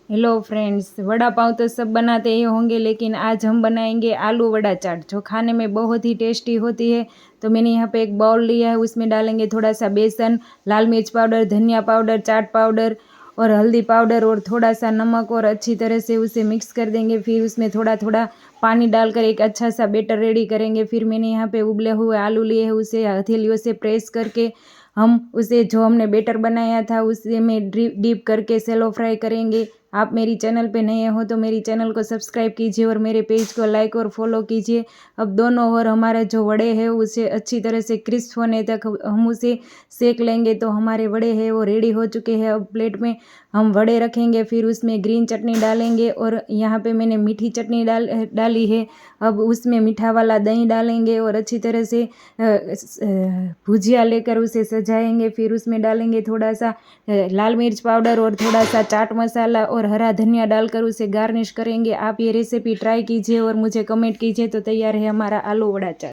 Hello friends, vada pav तो सब बनाते ही होंगे, लेकिन आज हम बनाएंगे आलू वड़ा चाट जो खाने में बहुत ही टेस्टी होती है। तो मैंने यहाँ पे एक बाउल लिया है, उसमें डालेंगे थोड़ा सा बेसन, लाल मिर्च पाउडर, धनिया पाउडर, चाट पाउडर और हल्दी पाउडर और थोड़ा सा नमक और अच्छी तरह से उसे मिक्स कर देंगे। फिर उसमें थोड़ा थोड़ा पानी डालकर एक अच्छा सा बैटर रेडी करेंगे। फिर मैंने यहाँ पे उबले हुए आलू लिए हैं, उसे हथेलियों से प्रेस करके हम उसे जो हमने बैटर बनाया था उसे में डीप करके सेलो फ्राई करेंगे। आप मेरी चैनल पे नए हो तो मेरी चैनल को सब्सक्राइब कीजिए और मेरे पेज को लाइक और फॉलो कीजिए। अब दोनों ओर हमारे जो वड़े हैं उसे अच्छी तरह से क्रिस्प होने तक हम उसे सेक लेंगे। तो हमारे वड़े हैं वो रेडी हो चुके हैं। अब प्लेट में हम वड़े रखेंगे, फिर उसमें ग्रीन चटनी डालेंगे और यहाँ पे मैंने मीठी चटनी डाली है। अब उसमें मीठा वाला दही डालेंगे और अच्छी तरह से भुजिया लेकर उसे सजाएंगे। फिर उसमें डालेंगे थोड़ा सा लाल मिर्च पाउडर और थोड़ा सा चाट मसाला और हरा धनिया डालकर उसे गार्निश करेंगे। आप ये रेसिपी ट्राई कीजिए और मुझे कमेंट कीजिए। तो तैयार है हमारा आलू वड़ा चाट।